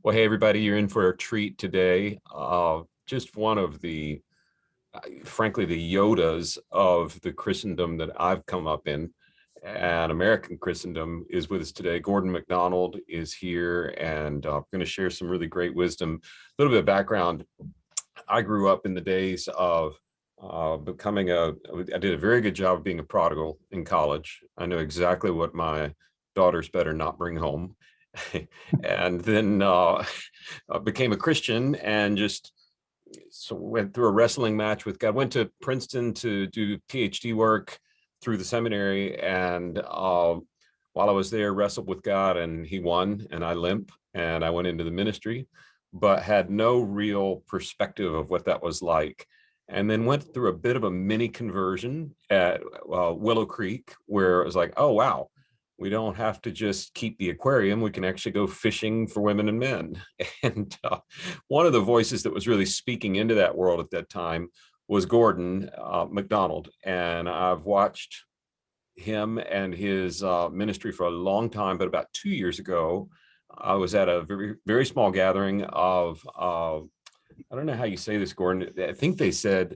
Well, hey, everybody, you're in for a treat today. Just one of the, frankly, the Yodas of the Christendom that I've come up in, and American Christendom is with us today. Gordon MacDonald is here, and I'm going to share some really great wisdom. A little bit of background. I grew up in the days of I did a very good job of being a prodigal in college. I know exactly what my daughters better not bring home. And then became a Christian and just went through a wrestling match with God. Went to Princeton to do PhD work through the seminary, and while I was there, wrestled with God, and He won, and I limp, and I went into the ministry, but had no real perspective of what that was like. And then went through a bit of a mini conversion at Willow Creek, where it was like, oh, wow, we don't have to just keep the aquarium. We can actually go fishing for women and men. And one of the voices that was really speaking into that world at that time was Gordon MacDonald. And I've watched him and his ministry for a long time, but about 2 years ago, I was at a very, very small gathering of, I don't know how you say this, Gordon. I think they said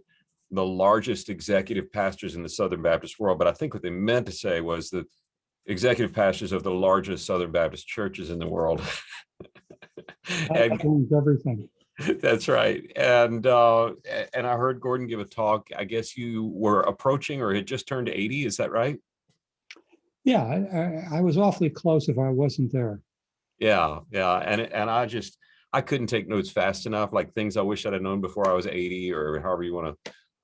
the largest executive pastors in the Southern Baptist world, but I think what they meant to say was the executive pastors of the largest Southern Baptist churches in the world. That means everything. That's right. And I heard Gordon give a talk. I guess you were approaching or had just turned 80. Is that right? Yeah, I was awfully close if I wasn't there. Yeah. And I couldn't take notes fast enough, like things I wish I'd have known before I was 80, or however you want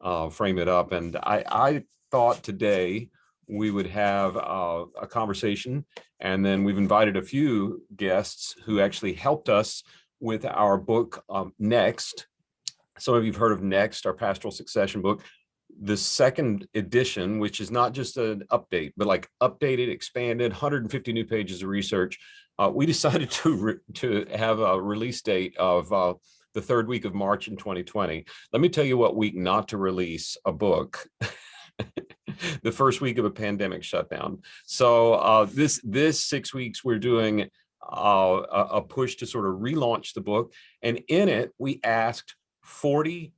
to frame it up. And I thought today we would have a conversation, and then we've invited a few guests who actually helped us with our book, Next. Some of you have heard of Next, our pastoral succession book. The second edition, which is not just an update, but like updated, expanded, 150 new pages of research. We decided to have a release date of the third week of March in 2020. Let me tell you what week not to release a book. The first week of a pandemic shutdown. So this 6 weeks, we're doing a push to sort of relaunch the book. And in it, we asked 40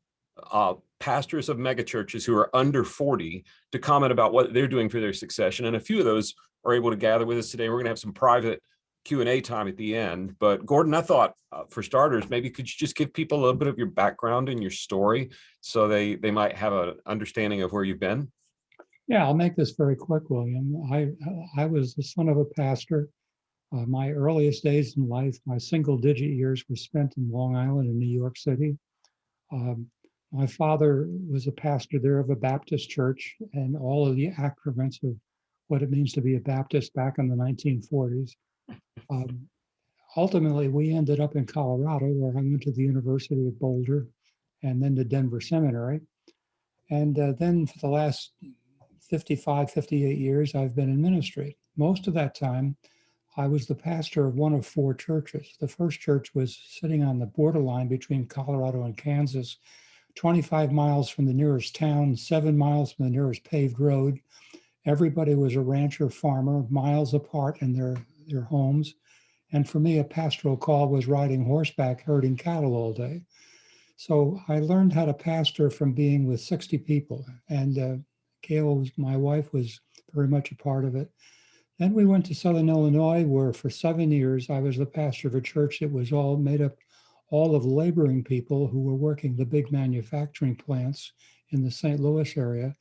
pastors of megachurches who are under 40 to comment about what they're doing for their succession. And a few of those are able to gather with us today. We're going to have some private Q&A time at the end. But Gordon, I thought for starters, maybe could you just give people a little bit of your background and your story so they might have an understanding of where you've been? Yeah, I'll make this very quick, William. I was the son of a pastor. My earliest days in life, my single-digit years were spent in Long Island in New York City. My father was a pastor there of a Baptist church, and all of the accrements of what it means to be a Baptist back in the 1940s. Ultimately, we ended up in Colorado, where I went to the University of Boulder and then to Denver Seminary. And then for the last 55, 58 years, I've been in ministry. Most of that time, I was the pastor of one of 4 churches. The first church was sitting on the borderline between Colorado and Kansas, 25 miles from the nearest town, 7 miles from the nearest paved road. Everybody was a rancher farmer, miles apart in their homes. And for me, a pastoral call was riding horseback, herding cattle all day. So I learned how to pastor from being with 60 people. And Gail, my wife, was very much a part of it. Then we went to Southern Illinois, where for 7 years I was the pastor of a church that was all made up of laboring people who were working the big manufacturing plants in the St. Louis area.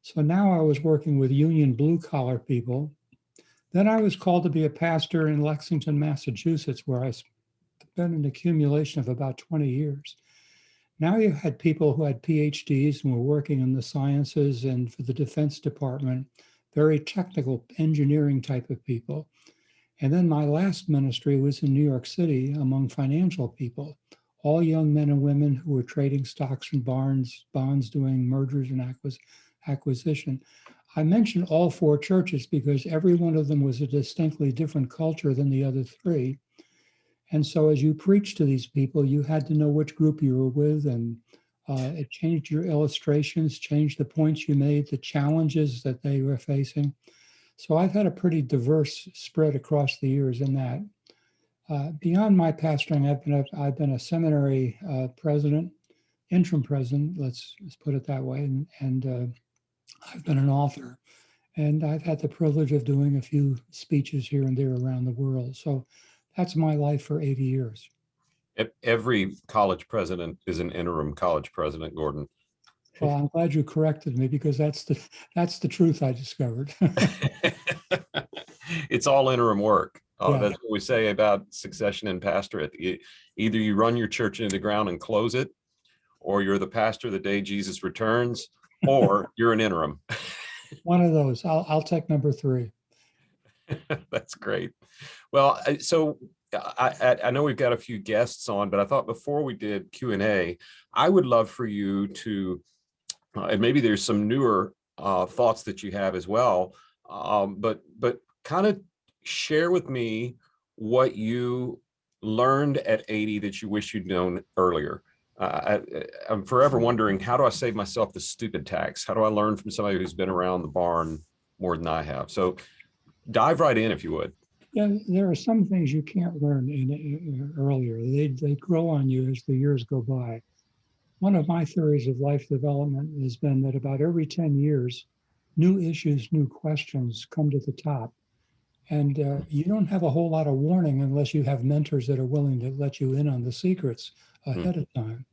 So now I was working with union blue-collar people. Then I was called to be a pastor in Lexington, Massachusetts, where I spent an accumulation of about 20 years. Now you had people who had PhDs and were working in the sciences and for the Defense Department, very technical engineering type of people. And then my last ministry was in New York City among financial people, all young men and women who were trading stocks and bonds, doing mergers and acquisition. I mentioned all 4 churches because every one of them was a distinctly different culture than the other 3. And so as you preach to these people, you had to know which group you were with, and it changed your illustrations, changed the points you made, the challenges that they were facing. So I've had a pretty diverse spread across the years in that. Beyond my pastoring, I've been a seminary president, interim president, let's put it that way, and I've been an author, and I've had the privilege of doing a few speeches here and there around the world. So that's my life for 80 years. Every college president is an interim college president, Gordon. Well, I'm glad you corrected me because that's the truth I discovered. It's all interim work. Yeah. That's what we say about succession in pastorate. Either you run your church into the ground and close it, or you're the pastor the day Jesus returns, or you're an interim. One of those. I'll take number 3. That's great. Well, so I know we've got a few guests on, but I thought before we did Q&A, I would love for you to, and maybe there's some newer thoughts that you have as well, but kind of share with me what you learned at 80 that you wish you'd known earlier. I'm forever wondering, how do I save myself the stupid tax? How do I learn from somebody who's been around the barn more than I have? So dive right in, if you would. Yeah, there are some things you can't learn earlier. They grow on you as the years go by. One of my theories of life development has been that about every 10 years, new issues, new questions come to the top. And you don't have a whole lot of warning unless you have mentors that are willing to let you in on the secrets ahead of time.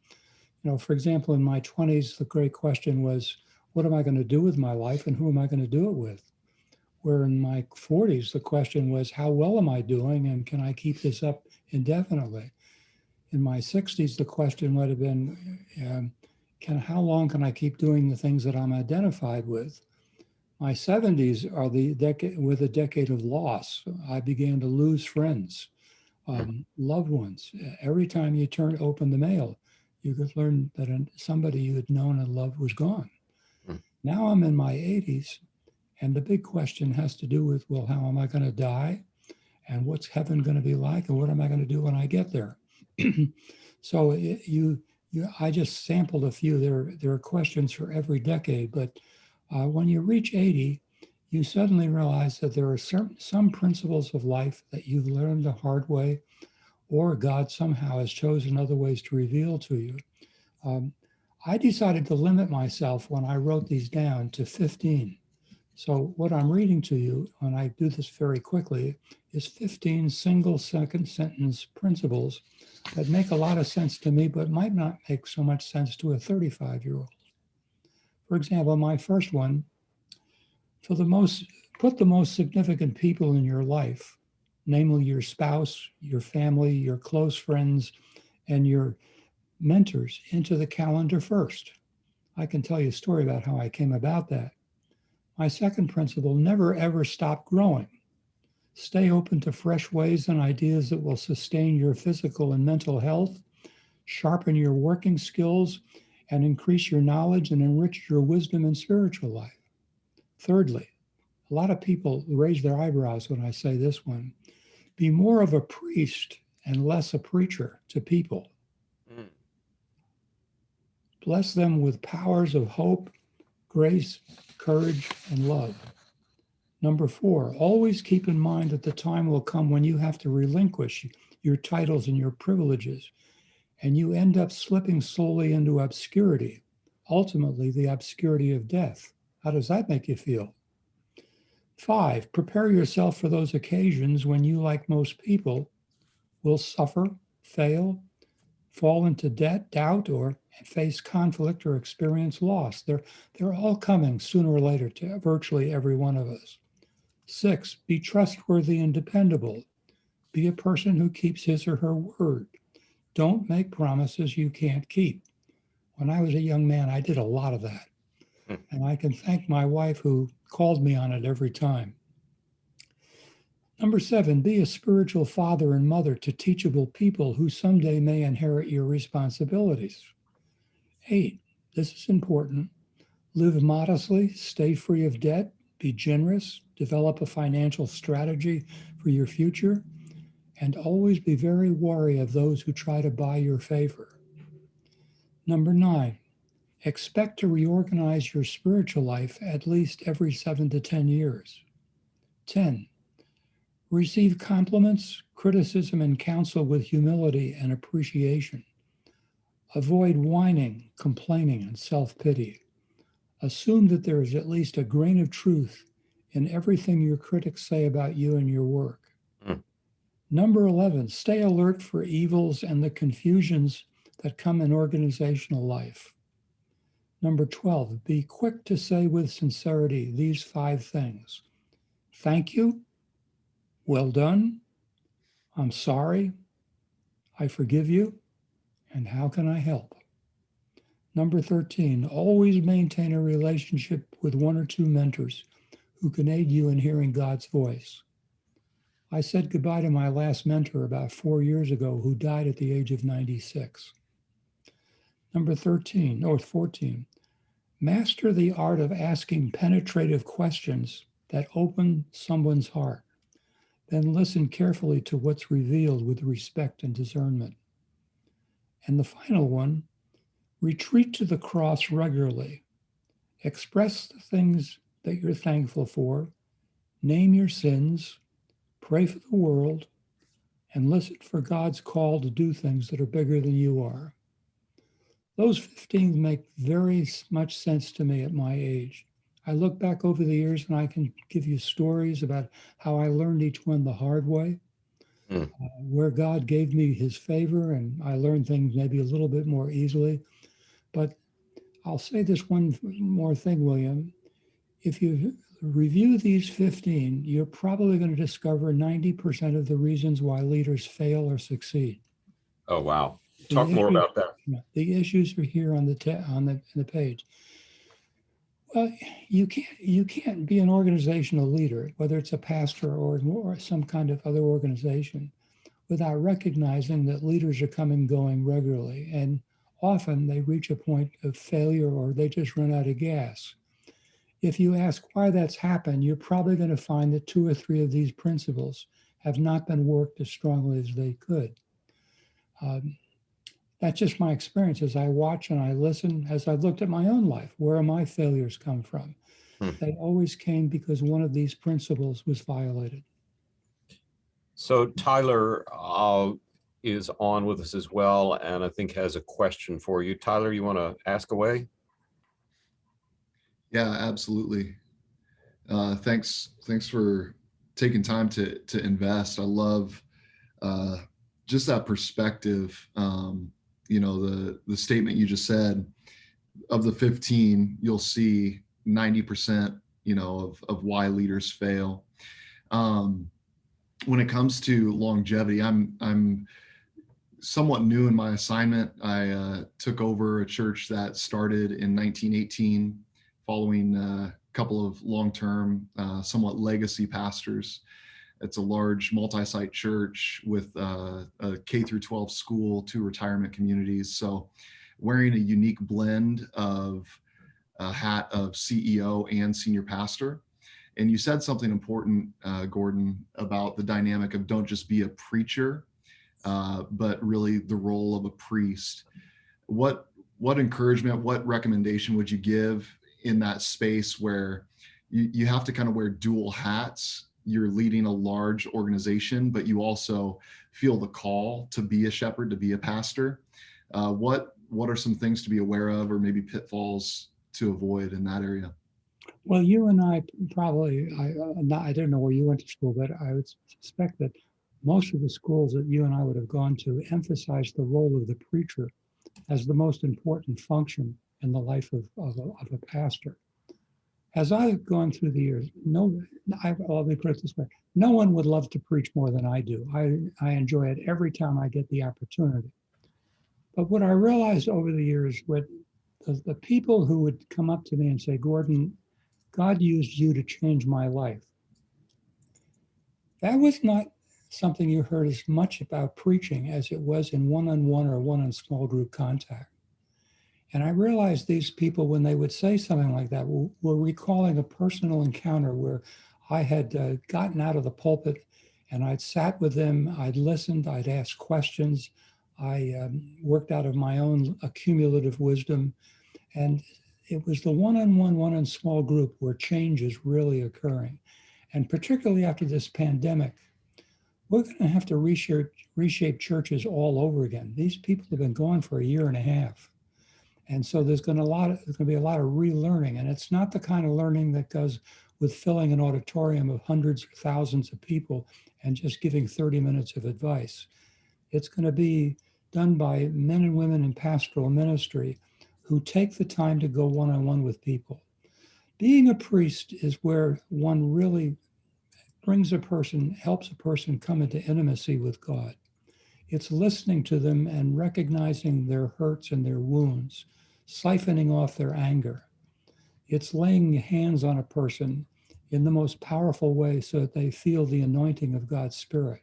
You know, for example, in my 20s, the great question was, what am I going to do with my life and who am I going to do it with? Where in my 40s, the question was, how well am I doing and can I keep this up indefinitely? In my 60s, the question might have been, how long can I keep doing the things that I'm identified with? My 70s are the decade of loss. I began to lose friends, loved ones. Every time you open the mail, you could learn that somebody you had known and loved was gone. Now I'm in my 80s, and the big question has to do with, well, how am I going to die? And what's heaven going to be like? And what am I going to do when I get there? So I just sampled a few. There are questions for every decade, but when you reach 80, you suddenly realize that there are some principles of life that you've learned the hard way, or God somehow has chosen other ways to reveal to you. I decided to limit myself when I wrote these down to 15. So what I'm reading to you, and I do this very quickly, is 15 single second sentence principles that make a lot of sense to me, but might not make so much sense to a 35-year-old. For example, my first one, put the most significant people in your life, namely your spouse, your family, your close friends, and your mentors, into the calendar first. I can tell you a story about how I came about that. My second principle, never ever stop growing. Stay open to fresh ways and ideas that will sustain your physical and mental health, sharpen your working skills, and increase your knowledge and enrich your wisdom and spiritual life. Thirdly, a lot of people raise their eyebrows when I say this one. Be more of a priest and less a preacher to people. Bless them with powers of hope, grace, courage, and love. Number 4, always keep in mind that the time will come when you have to relinquish your titles and your privileges, and you end up slipping slowly into obscurity, ultimately the obscurity of death. How does that make you feel? 5, prepare yourself for those occasions when you, like most people, will suffer, fail, fall into debt, doubt, or face conflict or experience loss. They're all coming sooner or later to virtually every one of us. 6, be trustworthy and dependable. Be a person who keeps his or her word. Don't make promises you can't keep. When I was a young man, I did a lot of that. And I can thank my wife who called me on it every time. Number 7, be a spiritual father and mother to teachable people who someday may inherit your responsibilities. 8, this is important. Live modestly, stay free of debt, be generous, develop a financial strategy for your future, and always be very wary of those who try to buy your favor. Number 9, expect to reorganize your spiritual life at least every 7 to 10 years. 10, Receive compliments, criticism, and counsel with humility and appreciation. Avoid whining, complaining, and self-pity. Assume that there is at least a grain of truth in everything your critics say about you and your work. Number 11, stay alert for evils and the confusions that come in organizational life. Number 12, be quick to say with sincerity these 5 things. Thank you, well done, I'm sorry, I forgive you, and how can I help? Number 13, always maintain a relationship with 1 or 2 mentors who can aid you in hearing God's voice. I said goodbye to my last mentor about 4 years ago, who died at the age of 96. Number 14, master the art of asking penetrative questions that open someone's heart. Then listen carefully to what's revealed with respect and discernment. And the final one, retreat to the cross regularly. Express the things that you're thankful for, name your sins, pray for the world, and listen for God's call to do things that are bigger than you are. Those 15 make very much sense to me at my age. I look back over the years and I can give you stories about how I learned each one the hard way, where God gave me his favor and I learned things maybe a little bit more easily. But I'll say this one more thing, William. If you review these 15, you're probably going to discover 90% of the reasons why leaders fail or succeed. Oh, wow. Talk more about that. The issues are here on the page. Well, you can't be an organizational leader, whether it's a pastor or some kind of other organization, without recognizing that leaders are coming and going regularly. And often they reach a point of failure or they just run out of gas. If you ask why that's happened, you're probably going to find that 2 or 3 of these principles have not been worked as strongly as they could. That's just my experience as I watch and I listen, as I've looked at my own life. Where are my failures come from? They always came because one of these principles was violated. So Tyler is on with us as well, and I think has a question for you. Tyler, you want to ask away? Yeah, absolutely. Thanks for taking time to invest. I love just that perspective. The statement you just said, of the 15, you'll see 90%, of why leaders fail. When it comes to longevity, I'm somewhat new in my assignment. I took over a church that started in 1918, following a couple of long-term, somewhat legacy pastors. It's a large multi-site church with a K through 12 school, 2 retirement communities. So wearing a unique blend of a hat of CEO and senior pastor. And you said something important, Gordon, about the dynamic of don't just be a preacher, but really the role of a priest. What encouragement, what recommendation would you give in that space where you have to kind of wear dual hats? You're leading a large organization, but you also feel the call to be a shepherd, to be a pastor. What are some things to be aware of, or maybe pitfalls to avoid in that area? Well, you and I probably, I don't know where you went to school, but I would suspect that most of the schools that you and I would have gone to emphasize the role of the preacher as the most important function in the life of a pastor. As I've gone through the years, I'll be put it this way, no one would love to preach more than I do. I enjoy it every time I get the opportunity. But what I realized over the years, the people who would come up to me and say, Gordon, God used you to change my life. That was not something you heard as much about preaching as it was in one-on-one or one-on small group contact. And I realized these people, when they would say something like that, were recalling a personal encounter where I had gotten out of the pulpit and I'd sat with them, I'd listened, I'd asked questions, I worked out of my own accumulative wisdom. And it was the one-on-one, one-on small group where change is really occurring. And particularly after this pandemic, we're going to have to reshape churches all over again. These people have been going for a year and a half. And so there's going to be a lot of relearning. And it's not the kind of learning that goes with filling an auditorium of hundreds or thousands of people and just giving 30 minutes of advice. It's going to be done by men and women in pastoral ministry who take the time to go one-on-one with people. Being a priest is where one really helps a person come into intimacy with God. It's listening to them and recognizing their hurts and their wounds, siphoning off their anger. It's laying hands on a person in the most powerful way so that they feel the anointing of God's Spirit.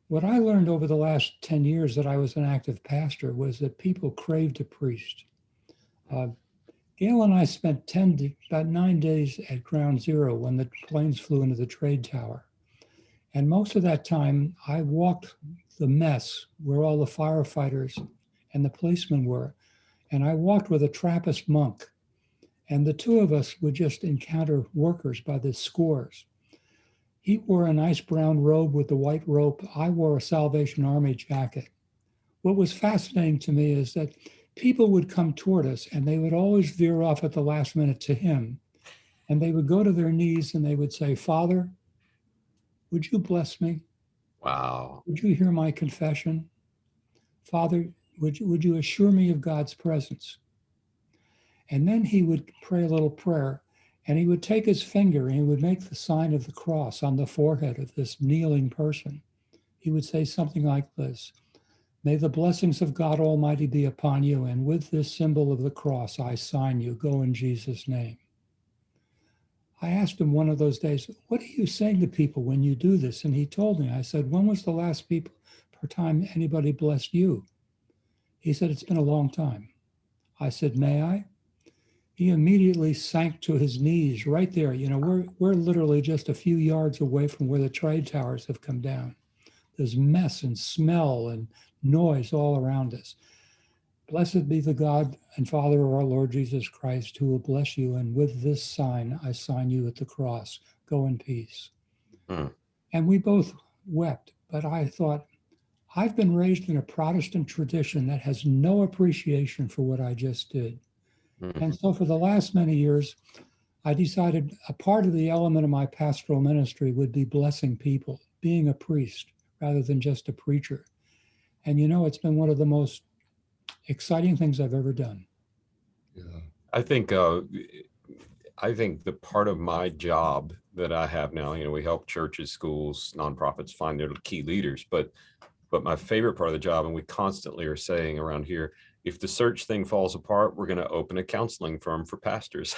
What I learned over the last 10 years that I was an active pastor was that people craved a priest. Gail and I spent about 9 days at Ground Zero when the planes flew into the trade tower. And most of that time, I walked the mess where all the firefighters and the policemen were. And I walked with a Trappist monk. And the two of us would just encounter workers by the scores. He wore a nice brown robe with the white rope. I wore a Salvation Army jacket. What was fascinating to me is that people would come toward us and they would always veer off at the last minute to him. And they would go to their knees and they would say, "Father, would you bless me? Wow. Would you hear my confession? Father, would you assure me of God's presence?" And then he would pray a little prayer and he would take his finger and he would make the sign of the cross on the forehead of this kneeling person. He would say something like this: "May the blessings of God Almighty be upon you, and with this symbol of the cross, I sign you. Go in Jesus' name." I asked him one of those days, "What are you saying to people when you do this?" And he told me. I said, "When was the last time anybody blessed you?" He said, "It's been a long time." I said, "May I?" He immediately sank to his knees right there. You know, we're literally just a few yards away from where the trade towers have come down. There's mess and smell and noise all around us. "Blessed be the God and Father of our Lord Jesus Christ, who will bless you. And with this sign, I sign you at the cross. Go in peace." Mm. And we both wept. But I thought, I've been raised in a Protestant tradition that has no appreciation for what I just did. And so for the last many years, I decided a part of the element of my pastoral ministry would be blessing people, being a priest rather than just a preacher. And you know, it's been one of the most exciting things I've ever done. Yeah. I think the part of my job that I have now, you know, we help churches, schools, nonprofits find their key leaders, but my favorite part of the job, and we constantly are saying around here, if the search thing falls apart, we're going to open a counseling firm for pastors,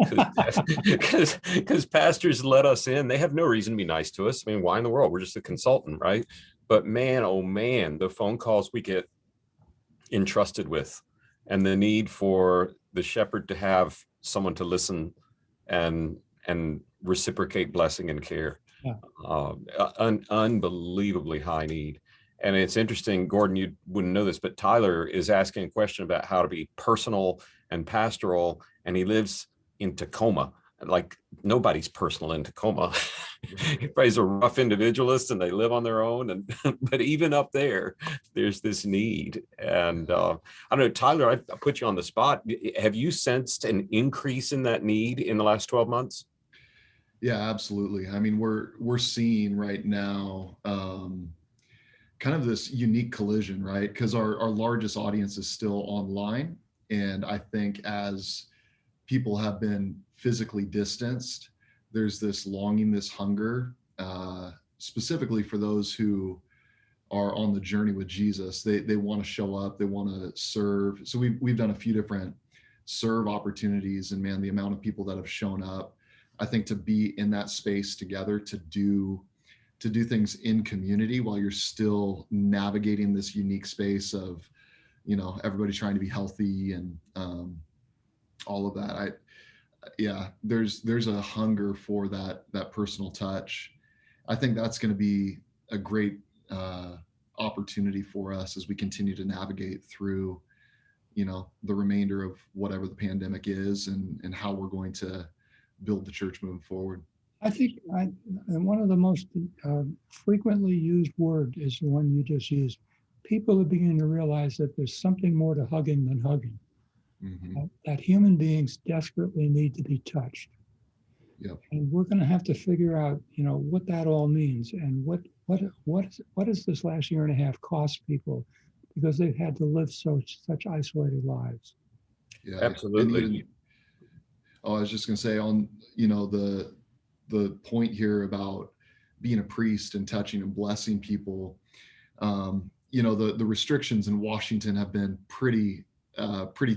because pastors let us in. They have no reason to be nice to us. I mean, why in the world? We're just a consultant, right? But man, oh man, the phone calls we get entrusted with, and the need for the shepherd to have someone to listen and reciprocate blessing and care. Yeah. Unbelievably high need. And it's interesting, Gordon, you wouldn't know this, but Tyler is asking a question about how to be personal and pastoral, and he lives in Tacoma. Like, nobody's personal in Tacoma. Everybody's a rough individualist and they live on their own. And but even up there, there's this need. And I don't know, Tyler, I put you on the spot. Have you sensed an increase in that need in the last 12 months? Yeah, absolutely. I mean, we're seeing right now kind of this unique collision, right? Because our largest audience is still online. And I think as people have been physically distanced, there's this longing, this hunger, specifically for those who are on the journey with Jesus. They want to show up, they want to serve. So we've done a few different serve opportunities, and man, the amount of people that have shown up, I think, to be in that space together, to do things in community while you're still navigating this unique space of, you know, everybody trying to be healthy and all of that. There's a hunger for that personal touch. I think that's going to be a great opportunity for us as we continue to navigate through, you know, the remainder of whatever the pandemic is, and how we're going to build the church moving forward. I think one of the most frequently used word is the one you just used. People are beginning to realize that there's something more to hugging than hugging. That human beings desperately need to be touched. Yep. And we're going to have to figure out, what that all means and what does this last year and a half cost people because they've had to live such isolated lives. Yeah, Absolutely. And even, I was just going to say on, the point here about being a priest and touching and blessing people. The restrictions in Washington have been pretty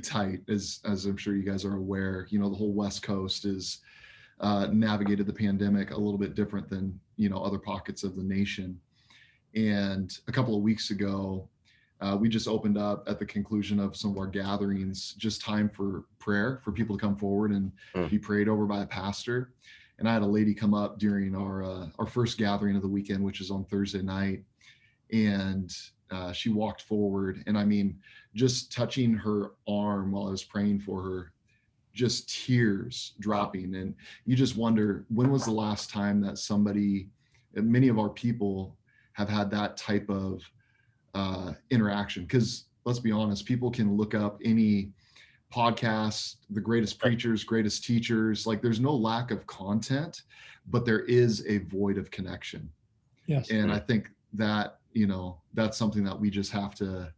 tight, as I'm sure you guys are aware. The whole West Coast is navigated the pandemic a little bit different than other pockets of the nation. And a couple of weeks ago, we just opened up at the conclusion of some of our gatherings, just time for prayer for people to come forward and be prayed over by a pastor. And I had a lady come up during our first gathering of the weekend, which is on Thursday night, and she walked forward, and I mean, just touching her arm while I was praying for her, just tears dropping. And you just wonder, when was the last time that many of our people have had that type of interaction? Because let's be honest, people can look up any podcast, the greatest preachers, greatest teachers, like there's no lack of content, but there is a void of connection. Yes. And I think that, that's something that we just have to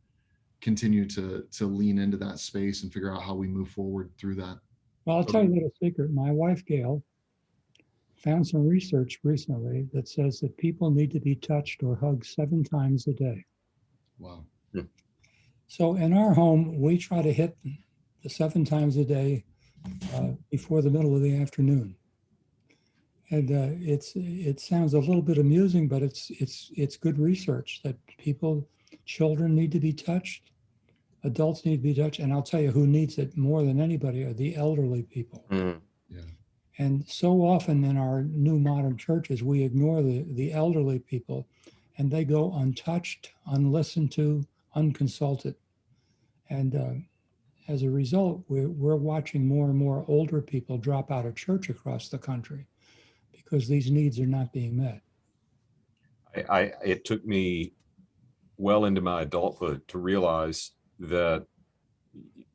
continue to lean into that space and figure out how we move forward through that. Well, I'll tell you a little secret. My wife, Gail, found some research recently that says that people need to be touched or hugged 7 times a day. Wow. So in our home, we try to hit the 7 times a day before the middle of the afternoon. And it sounds a little bit amusing, but it's good research that children need to be touched, adults need to be touched, and I'll tell you who needs it more than anybody are the elderly people. Yeah. And so often in our new modern churches, we ignore the elderly people, and they go untouched, unlistened to, unconsulted. And as a result, we're watching more and more older people drop out of church across the country because these needs are not being met. It took me well into my adulthood to realize that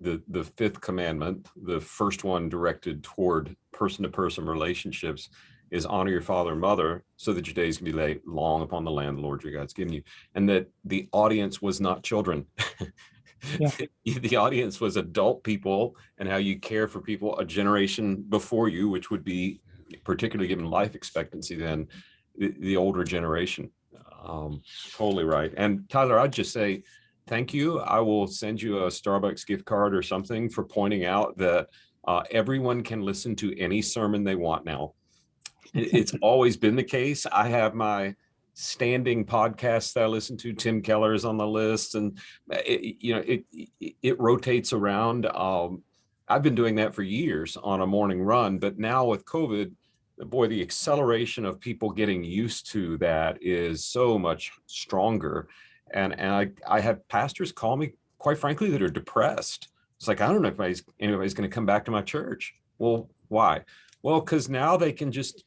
the fifth commandment, the first one directed toward person-to-person relationships, is honor your father and mother so that your days can be laid long upon the land the Lord your God's given you. And that the audience was not children. Yeah. The audience was adult people, and how you care for people a generation before you, which would be, particularly given life expectancy then, the older generation. Totally right. And Tyler, I'd just say thank you. I will send you a Starbucks gift card or something for pointing out that everyone can listen to any sermon they want now. It's always been the case. I have my standing podcasts that I listen to. Tim Keller is on the list, and it rotates around. I've been doing that for years on a morning run, but now with COVID, boy, the acceleration of people getting used to that is so much stronger. And I have pastors call me, quite frankly, that are depressed. It's like, I don't know if anybody's going to come back to my church. Well, why? Well, because now they can just,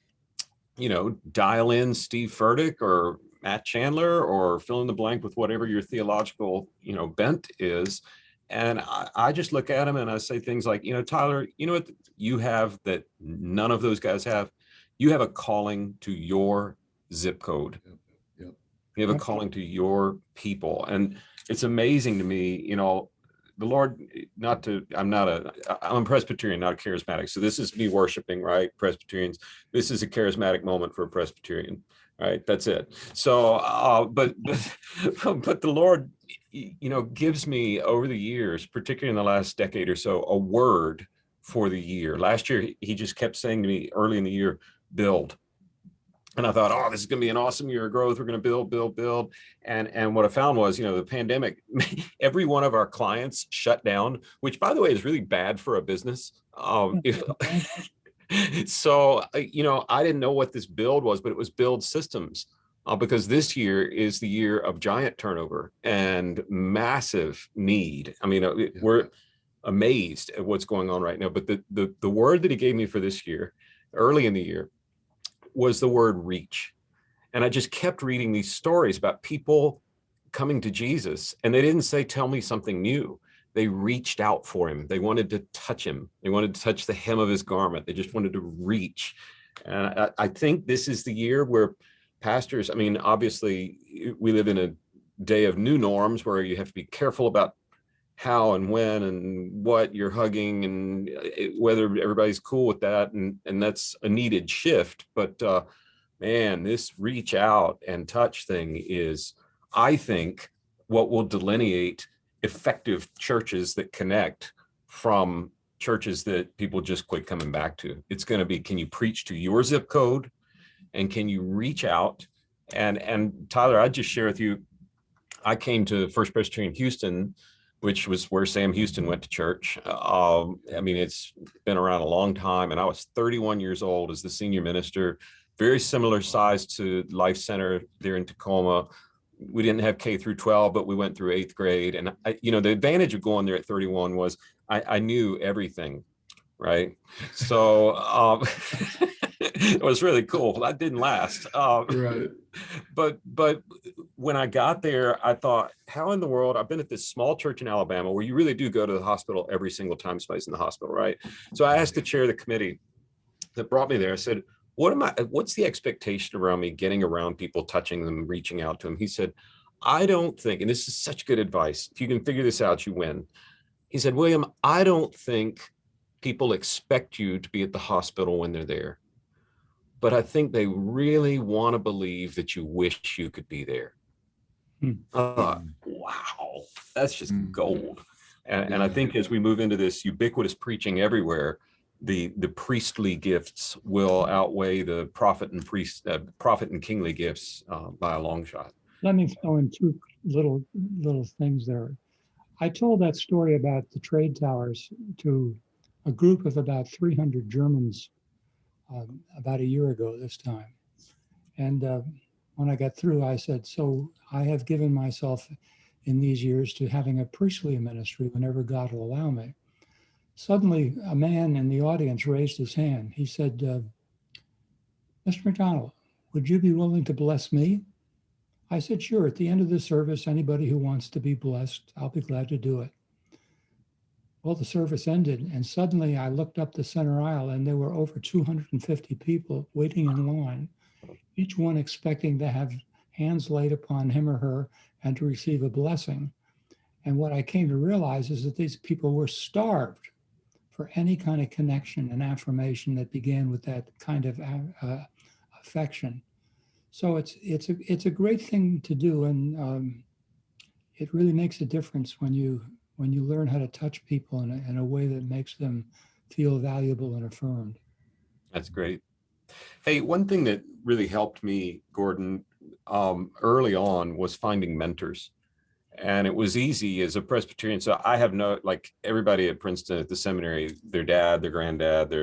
dial in Steve Furtick or Matt Chandler or fill in the blank with whatever your theological, bent is. And I just look at them and I say things like, Tyler, you know what you have that none of those guys have? You have a calling to your zip code. Yep. You have a calling to your people. And it's amazing to me, the Lord, I'm a Presbyterian, not a charismatic. So this is me worshiping, right? Presbyterians. This is a charismatic moment for a Presbyterian, right? That's it. So, but the Lord, gives me over the years, particularly in the last decade or so, a word for the year. Last year, he just kept saying to me early in the year, build. And I thought, oh, this is going to be an awesome year of growth. We're going to build. And what I found was, the pandemic, every one of our clients shut down, which, by the way, is really bad for a business. So, I didn't know what this build was, but it was build systems. Because this year is the year of giant turnover and massive need. I mean, we're amazed at what's going on right now. But the word that he gave me for this year, early in the year, was the word reach. And I just kept reading these stories about people coming to Jesus, and they didn't say, tell me something new. They reached out for him. They wanted to touch him. They wanted to touch the hem of his garment. They just wanted to reach. And I think this is the year where pastors, I mean, obviously we live in a day of new norms where you have to be careful about how and when and what you're hugging and whether everybody's cool with that. And that's a needed shift. But man, this reach out and touch thing is, I think, what will delineate effective churches that connect from churches that people just quit coming back to. It's going to be, can you preach to your zip code, and can you reach out? And Tyler, I'd just share with you, I came to First Presbyterian Houston, which was where Sam Houston went to church. I mean, it's been around a long time, and I was 31 years old as the senior minister, very similar size to Life Center there in Tacoma. We didn't have K through 12, but we went through 8th grade. And the advantage of going there at 31 was I knew everything, right? So it was really cool. That didn't last. Right. But when I got there, I thought, how in the world? I've been at this small church in Alabama where you really do go to the hospital every single time somebody's in the hospital, right? So I asked the chair of the committee that brought me there. I said, what's the expectation around me getting around people, touching them, reaching out to them? He said, I don't think, and this is such good advice, if you can figure this out, you win. He said, William, I don't think people expect you to be at the hospital when they're there, but I think they really want to believe that you wish you could be there. Wow, that's just gold. And I think as we move into this ubiquitous preaching everywhere, the priestly gifts will outweigh the prophet and kingly gifts by a long shot. Let me throw in two little things there. I told that story about the trade towers to a group of about 300 Germans about a year ago this time. And when I got through, I said, so I have given myself in these years to having a priestly ministry whenever God will allow me. Suddenly, a man in the audience raised his hand. He said, Mr. MacDonald, would you be willing to bless me? I said, sure. At the end of the service, anybody who wants to be blessed, I'll be glad to do it. Well, the service ended, and suddenly I looked up the center aisle, and there were over 250 people waiting in line, each one expecting to have hands laid upon him or her and to receive a blessing. And what I came to realize is that these people were starved for any kind of connection and affirmation that began with that kind of affection. So it's a great thing to do, and it really makes a difference when you learn how to touch people in a way that makes them feel valuable and affirmed. That's great. Hey, one thing that really helped me, Gordon, early on was finding mentors. And it was easy as a Presbyterian. So I have like everybody at Princeton at the seminary, their dad, their granddad,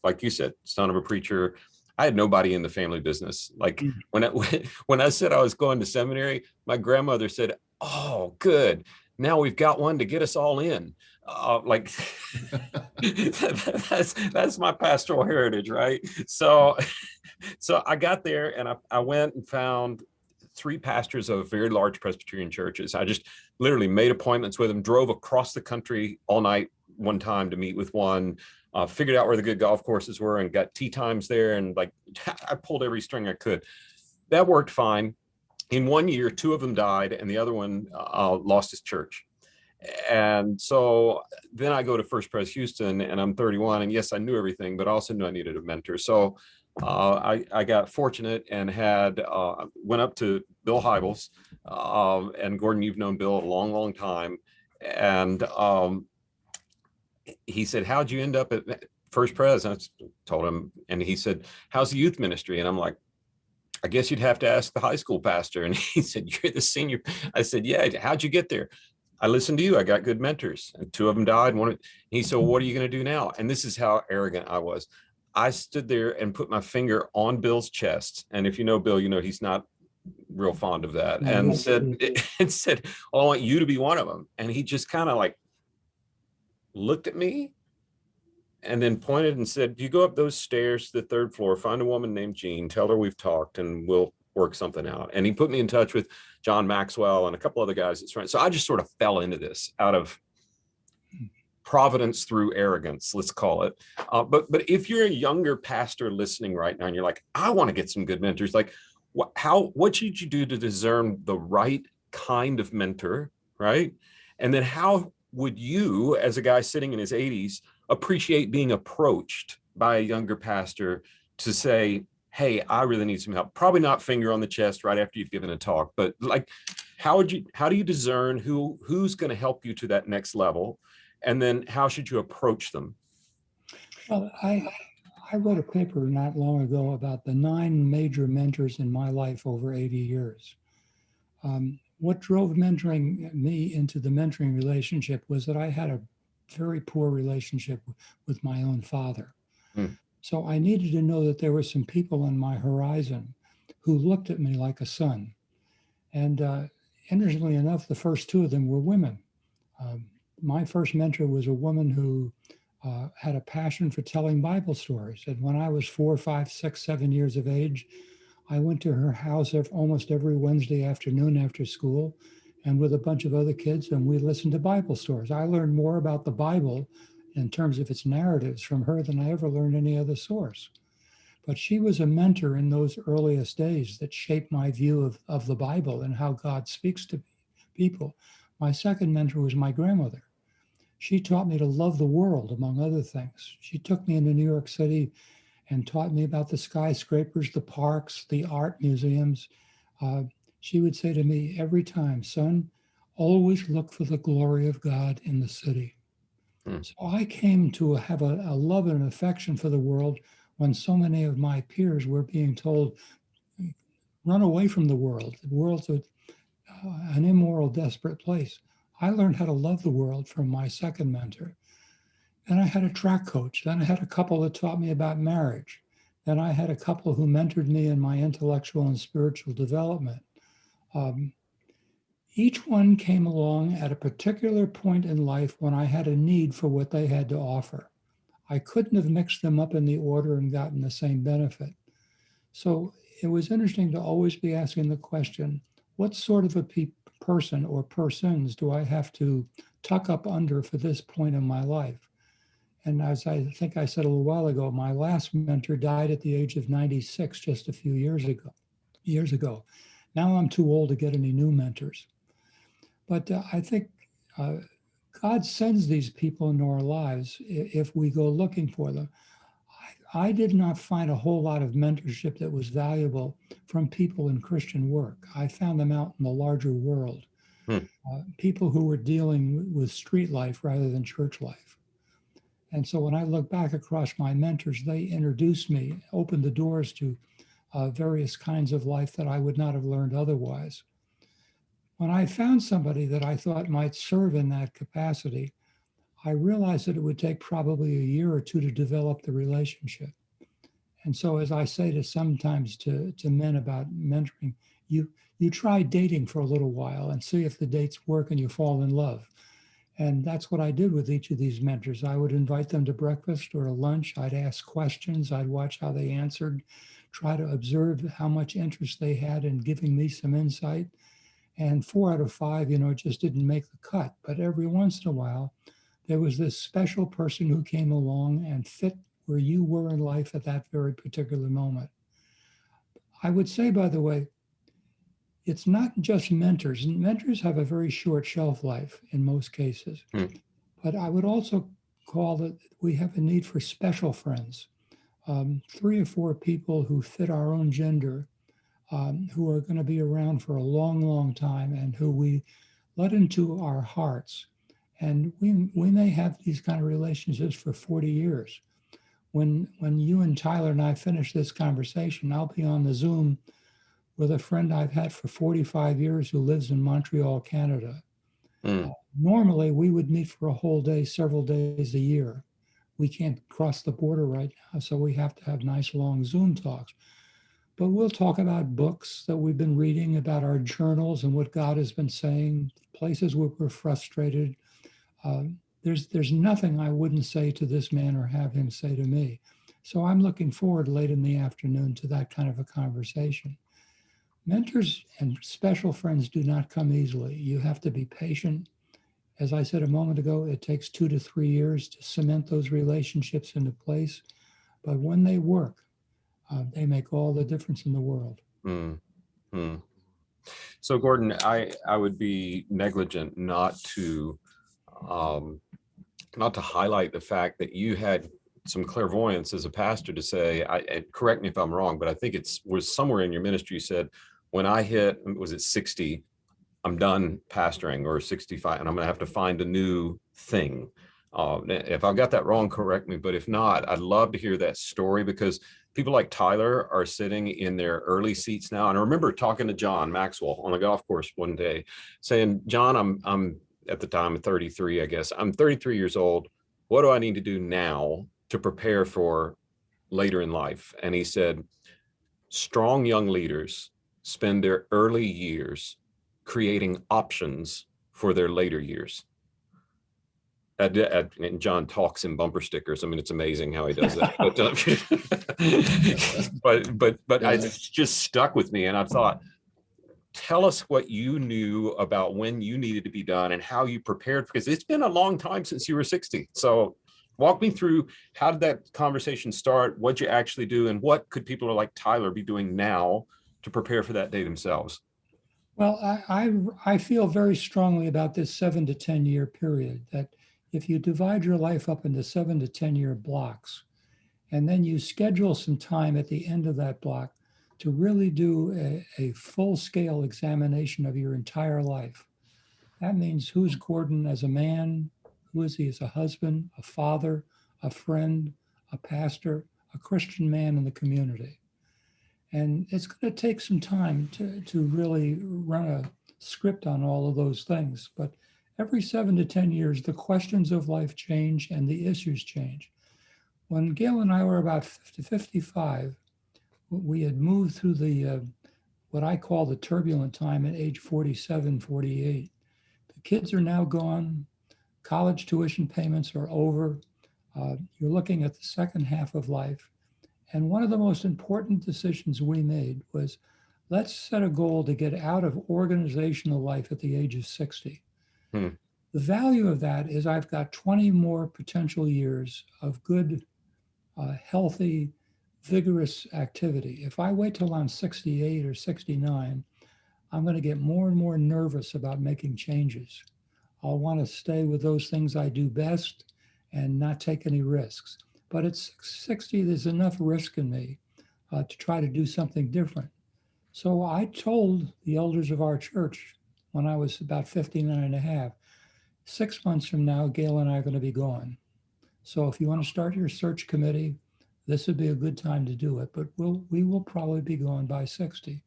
like you said, son of a preacher. I had nobody in the family business. Like when I said I was going to seminary, my grandmother said, oh, good. Now we've got one to get us all in. That's my pastoral heritage, right? So I got there and I went and found 3 pastors of very large Presbyterian churches. I just literally made appointments with them, drove across the country all night one time to meet with one, figured out where the good golf courses were and got tea times there. And I pulled every string I could. That worked fine. In 1 year, 2 of them died and the other one lost his church. And so then I go to First Pres Houston and I'm 31. And yes, I knew everything, but I also knew I needed a mentor. So I got fortunate and went up to Bill Hybels, and Gordon, you've known Bill a long, long time. And he said, how'd you end up at First Pres? And I told him, and he said, how's the youth ministry? And I'm like, I guess you'd have to ask the high school pastor. And he said, you're the senior. I said, yeah, how'd you get there? I listened to you. I got good mentors. And 2 of them died. He said, well, what are you going to do now? And this is how arrogant I was. I stood there and put my finger on Bill's chest. And if you know Bill, you know he's not real fond of that. And said, oh, I want you to be one of them. And he just kind of like looked at me and then pointed and said, you go up those stairs to the third floor, find a woman named Jean, tell her we've talked, and we'll work something out. And he put me in touch with John Maxwell and a couple other guys that's right. So I just sort of fell into this out of providence through arrogance, let's call it. But if you're a younger pastor listening right now and you're like, I want to get some good mentors, like what should you do to discern the right kind of mentor, right? And then how would you, as a guy sitting in his 80s, appreciate being approached by a younger pastor to say, hey, I really need some help? Probably not finger on the chest right after you've given a talk, but like, how do you discern who's going to help you to that next level? And then how should you approach them? Well, I wrote a paper not long ago about the 9 major mentors in my life over 80 years. What drove mentoring me into the mentoring relationship was that I had a very poor relationship with my own father. So I needed to know that there were some people on my horizon who looked at me like a son. And interestingly enough, the first 2 of them were women. My first mentor was a woman who had a passion for telling Bible stories. And when I was 4, 5, 6, 7 years of age, I went to her house almost every Wednesday afternoon after school, and with a bunch of other kids, and we listened to Bible stories. I learned more about the Bible in terms of its narratives from her than I ever learned any other source. But she was a mentor in those earliest days that shaped my view of the Bible and how God speaks to people. My second mentor was my grandmother. She taught me to love the world, among other things. She took me into New York City and taught me about the skyscrapers, the parks, the art museums. She would say to me every time, son, always look for the glory of God in the city. So I came to have a love and an affection for the world when so many of my peers were being told, run away from the world. The world's an immoral, desperate place. I learned how to love the world from my second mentor. Then I had a track coach. Then I had a couple that taught me about marriage. Then I had a couple who mentored me in my intellectual and spiritual development. Each one came along at a particular point in life when I had a need for what they had to offer. I couldn't have mixed them up in the order and gotten the same benefit. So it was interesting to always be asking the question, what sort of a person or persons do I have to tuck up under for this point in my life? And as I think I said a little while ago, my last mentor died at the age of 96, just a few years ago. Now I'm too old to get any new mentors. But I think God sends these people into our lives if we go looking for them. I did not find a whole lot of mentorship that was valuable from people in Christian work. I found them out in the larger world. People who were dealing with street life rather than church life. And so when I look back across my mentors, they introduced me, opened the doors to various kinds of life that I would not have learned otherwise. When I found somebody that I thought might serve in that capacity, I realized that it would take probably a year or 2 to develop the relationship. And so as I say sometimes to men about mentoring, you try dating for a little while and see if the dates work and you fall in love. And that's what I did with each of these mentors. I would invite them to breakfast or to lunch. I'd ask questions. I'd watch how they answered, try to observe how much interest they had in giving me some insight. And 4 out of 5, just didn't make the cut. But every once in a while, there was this special person who came along and fit where you were in life at that very particular moment. I would say, by the way, it's not just mentors. Mentors have a very short shelf life in most cases. But I would also call that we have a need for special friends, 3 or 4 people who fit our own gender, who are going to be around for a long, long time and who we let into our hearts. And we may have these kind of relationships for 40 years. When you and Tyler and I finish this conversation, I'll be on the Zoom with a friend I've had for 45 years who lives in Montreal, Canada. Normally, we would meet for a whole day, several days a year. We can't cross the border right now, so we have to have nice long Zoom talks. But we'll talk about books that we've been reading, about our journals and what God has been saying, places where we're frustrated. there's nothing I wouldn't say to this man or have him say to me. So I'm looking forward late in the afternoon to that kind of a conversation. Mentors and special friends do not come easily. You have to be patient. As I said a moment ago, it takes 2 to 3 years to cement those relationships into place. But when they work, they make all the difference in the world. Mm-hmm. So Gordon, I would be negligent not to highlight the fact that you had some clairvoyance as a pastor to say, and correct me if I'm wrong, but I think was somewhere in your ministry you said, when I hit, was it 60, I'm done pastoring, or 65, and I'm gonna have to find a new thing. If I've got that wrong, correct me, but if not, I'd love to hear that story, because people like Tyler are sitting in their early seats now. And I remember talking to John Maxwell on a golf course one day saying, John, I'm at the time 33, I guess. I'm 33 years old. What do I need to do now to prepare for later in life? And he said, strong young leaders spend their early years creating options for their later years. And John talks in bumper stickers. I mean, it's amazing how he does that. But Yeah. it's just stuck with me. And I thought, tell us what you knew about when you needed to be done and how you prepared, because it's been a long time since you were 60. So walk me through, how did that conversation start? What'd you actually do? And what could people like Tyler be doing now to prepare for that day themselves? Well, I feel very strongly about this 7 to 10 year period, that if you divide your life up into 7 to 10 year blocks, and then you schedule some time at the end of that block to really do a full scale examination of your entire life. That means, who's Gordon as a man? Who is he as a husband, a father, a friend, a pastor, a Christian man in the community? And it's going to take some time to really run a script on all of those things. But every 7 to 10 years, the questions of life change and the issues change. When Gail and I were about 50, 55, we had moved through the what I call the turbulent time at age 47, 48. The kids are now gone. College tuition payments are over. You're looking at the second half of life. And one of the most important decisions we made was, let's set a goal to get out of organizational life at the age of 60. The value of that is I've got 20 more potential years of good, healthy, vigorous activity. If I wait till I'm 68 or 69, I'm going to get more and more nervous about making changes. I'll want to stay with those things I do best and not take any risks. But at 60, there's enough risk in me to try to do something different. So I told the elders of our church when I was about 59 and a half, 6 months from now, Gail and I are going to be gone. So if you want to start your search committee, this would be a good time to do it, but we will probably be gone by 60.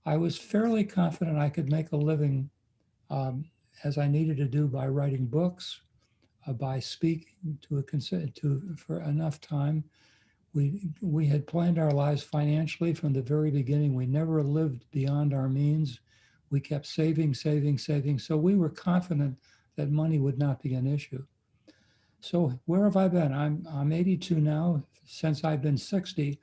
I was fairly confident I could make a living as I needed to do by writing books, by speaking for enough time. We had planned our lives financially from the very beginning. We never lived beyond our means. We kept saving. So we were confident that money would not be an issue. So where have I been? I'm 82 now. Since I've been 60,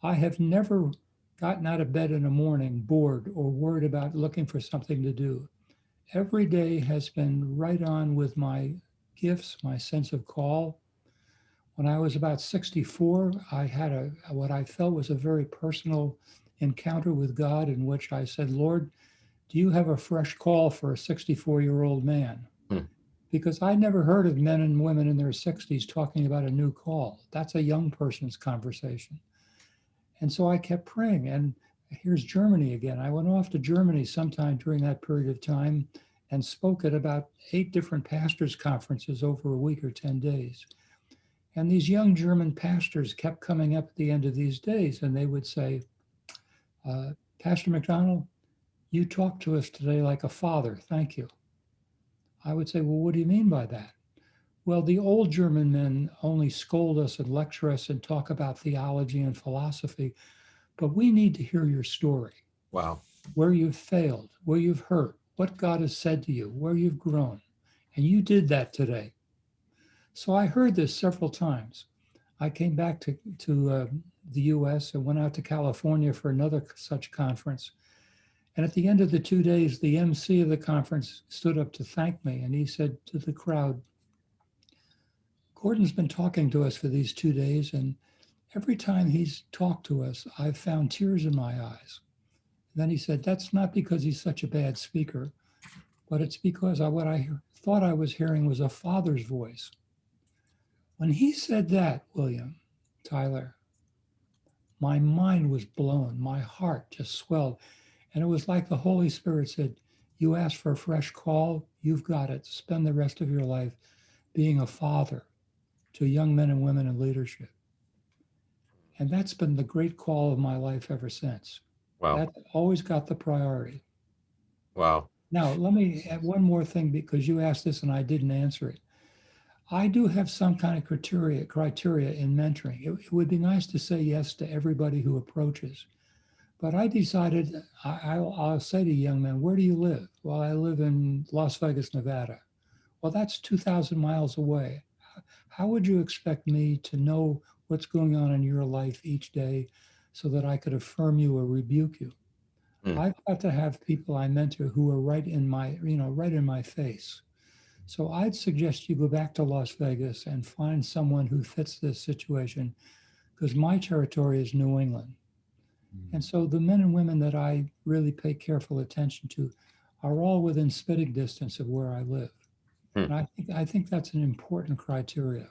I have never gotten out of bed in the morning bored or worried about looking for something to do. Every day has been right on with my gifts, my sense of call. When I was about 64, I had what I felt was a very personal encounter with God, in which I said, Lord, do you have a fresh call for a 64-year-old man? Because I never heard of men and women in their 60s talking about a new call. That's a young person's conversation. And so I kept praying. And here's Germany again. I went off to Germany sometime during that period of time and spoke at about 8 different pastors' conferences over a week or 10 days. And these young German pastors kept coming up at the end of these days, and they would say, Pastor MacDonald, you talked to us today like a father. Thank you. I would say, well, what do you mean by that? Well, the old German men only scold us and lecture us and talk about theology and philosophy, but we need to hear your story. Wow. Where you've failed, where you've hurt, what God has said to you, where you've grown. And you did that today. So I heard this several times. I came back to the US and went out to California for another such conference. And at the end of the 2 days, the MC of the conference stood up to thank me. And he said to the crowd, Gordon's been talking to us for these 2 days. And every time he's talked to us, I've found tears in my eyes. And then he said, that's not because he's such a bad speaker, but it's because what I thought I was hearing was a father's voice. When he said that, William, Tyler, my mind was blown. My heart just swelled. And it was like the Holy Spirit said, you asked for a fresh call, you've got it. Spend the rest of your life being a father to young men and women in leadership. And that's been the great call of my life ever since. Wow. That always got the priority. Wow. Now, let me add one more thing, because you asked this and I didn't answer it. I do have some kind of criteria in mentoring. It would be nice to say yes to everybody who approaches. But I decided I'll say to young men, where do you live? Well, I live in Las Vegas, Nevada. Well, that's 2,000 miles away. How would you expect me to know what's going on in your life each day so that I could affirm you or rebuke you? I've got to have people I mentor who are right in my face. So I'd suggest you go back to Las Vegas and find someone who fits this situation, because my territory is New England. And so the men and women that I really pay careful attention to are all within spitting distance of where I live. And I think that's an important criteria.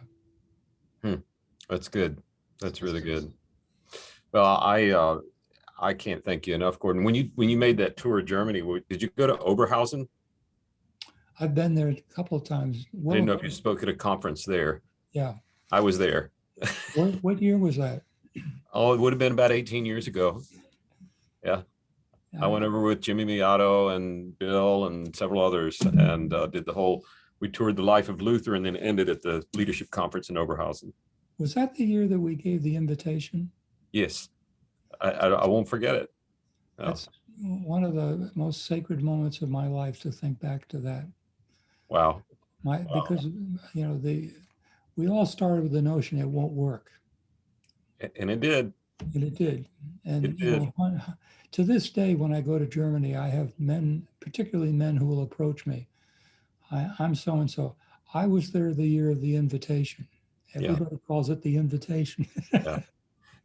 That's good. That's really good. Well, I can't thank you enough, Gordon. When you made that tour of Germany, did you go to Oberhausen? I've been there a couple of times. I didn't know if you spoke at a conference there. Yeah. I was there. What year was that? Oh, it would have been about 18 years ago. Yeah. I went over with Jimmy Miato and Bill and several others, and we toured the life of Luther and then ended at the leadership conference in Oberhausen. Was that the year that we gave the invitation? Yes. I won't forget it. No. That's one of the most sacred moments of my life, to think back to that. Wow. Because we all started with the notion it won't work. And it did. And it did. And to this day, when I go to Germany, I have men, particularly men, who will approach me. I'm so-and-so. I was there the year of the invitation. Everybody calls it the invitation. Yeah.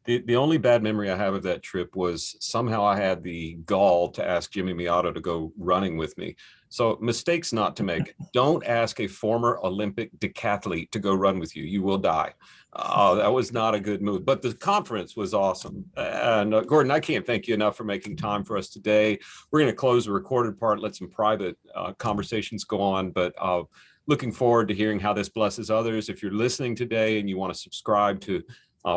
The only bad memory I have of that trip was somehow I had the gall to ask Jimmy Miato to go running with me. So mistakes not to make. Don't ask a former Olympic decathlete to go run with you. You will die. That was not a good move, but the conference was awesome. And Gordon, I can't thank you enough for making time for us today. We're going to close the recorded part, let some private conversations go on, but looking forward to hearing how this blesses others. If you're listening today and you want to subscribe to